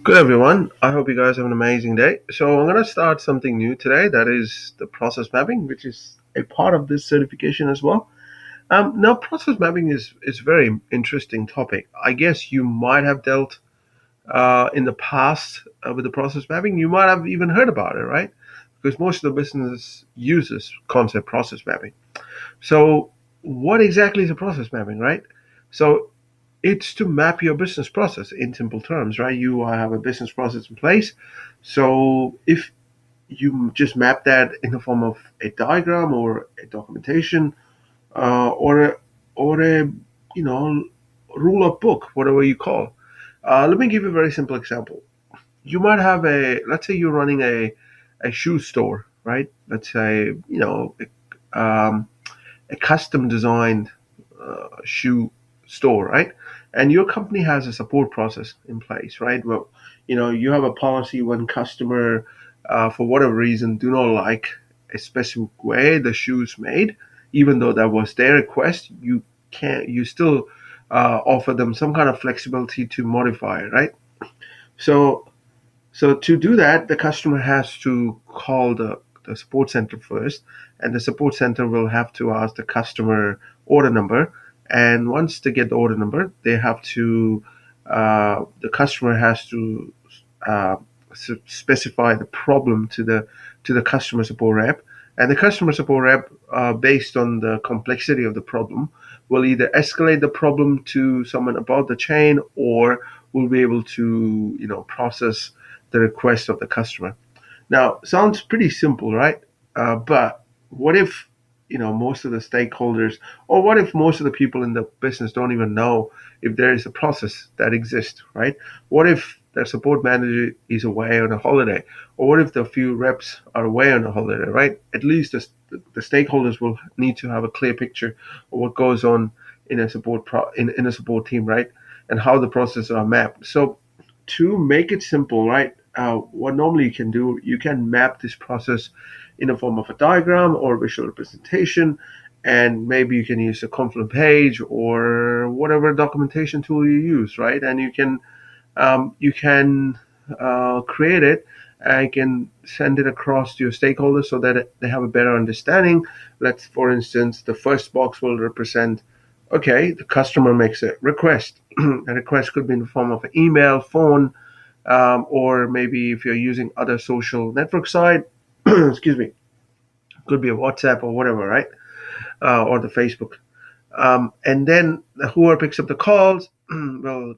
Good everyone. I hope you guys have an amazing day. So I'm going to start something new today. That is the process mapping, which is a part of this certification as well. Now, process mapping is a very interesting topic. I guess you might have dealt in the past with the process mapping. You might have even heard about it, right? Because most of the business uses concept process mapping. So, what exactly is a process mapping, right? So, it's to map your business process in simple terms, right? You have a business process in place. So, if you just map that in the form of a diagram or a documentation or a you know rule of book, whatever you call. Let me give you a very simple example. You might have let's say you're running a shoe store, right? Let's say a custom designed shoe store, right? And your company has a support process in place, right? Well, you have a policy when customer, for whatever reason, do not like a specific way the shoes made, even though that was their request, you still offer them some kind of flexibility to modify it, right? So so to do that, the customer has to call the support center first, and the support center will have to ask the customer order number. And once they get the order number, they have to the customer has to uh, specify the problem to the customer support rep, and the customer support rep, based on the complexity of the problem, will either escalate the problem to someone above the chain or will be able to process the request of the customer. Now, sounds pretty simple, right? But what if most of the stakeholders, or what if most of the people in the business don't even know if there is a process that exists, right? What if their support manager is away on a holiday, or what if the few reps are away on a holiday, right? At least the stakeholders will need to have a clear picture of what goes on in a in a support team, right? And how the processes are mapped. So to make it simple, right? What normally you can do, you can map this process in the form of a diagram or visual representation, and maybe you can use a Confluent page or whatever documentation tool you use, right? And you can create it and can send it across to your stakeholders so that they have a better understanding. Let's, for instance, the first box will represent, okay, the customer makes a request. A request could be in the form of an email, phone, or maybe if you're using other social network site, excuse me, could be a WhatsApp or whatever, right? Or the Facebook. And then whoever picks up the calls will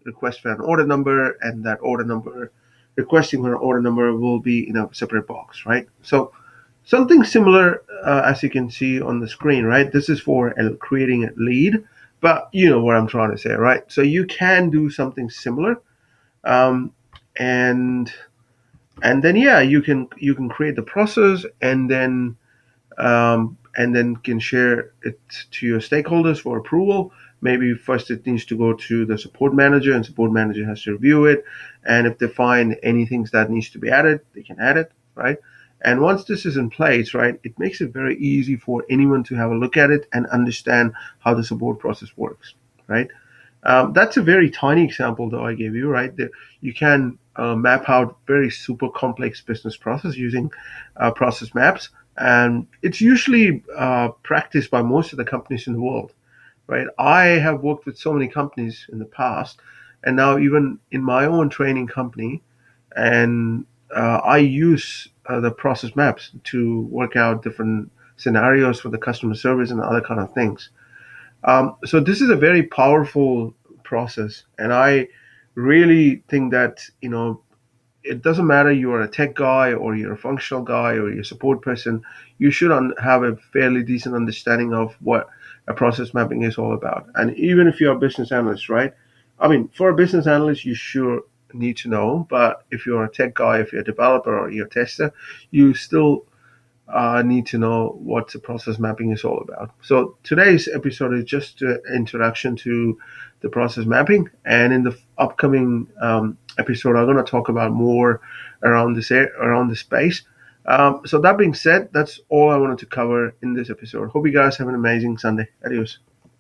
request for an order number, and that order number, requesting for an order number, will be in a separate box, right? So something similar, as you can see on the screen, right? This is for creating a lead, but you know what I'm trying to say, right? So you can do something similar, um, and and then yeah, you can create the process, and then can share it to your stakeholders for approval. Maybe first it needs to go to the support manager, and support manager has to review it. And if they find anything that needs to be added, they can add it, right? And once this is in place, right, it makes it very easy for anyone to have a look at it and understand how the support process works, right? That's a very tiny example, though, I gave you, right? You can map out very super complex business process using process maps, and it's usually practiced by most of the companies in the world, right? I have worked with so many companies in the past, and now even in my own training company, and I use the process maps to work out different scenarios for the customer service and other kind of things. So this is a very powerful process, and I really think that it doesn't matter you're a tech guy or you're a functional guy or you're a support person. You should have a fairly decent understanding of what a process mapping is all about. And even if you're a business analyst, right? I mean, for a business analyst, you sure need to know. But if you're a tech guy, if you're a developer or you're a tester, you still need to know what the process mapping is all about. So today's episode is just an introduction to the process mapping, and in the upcoming episode, I'm going to talk about more around this space. So that being said, that's all I wanted to cover in this episode. Hope you guys have an amazing Sunday. Adios.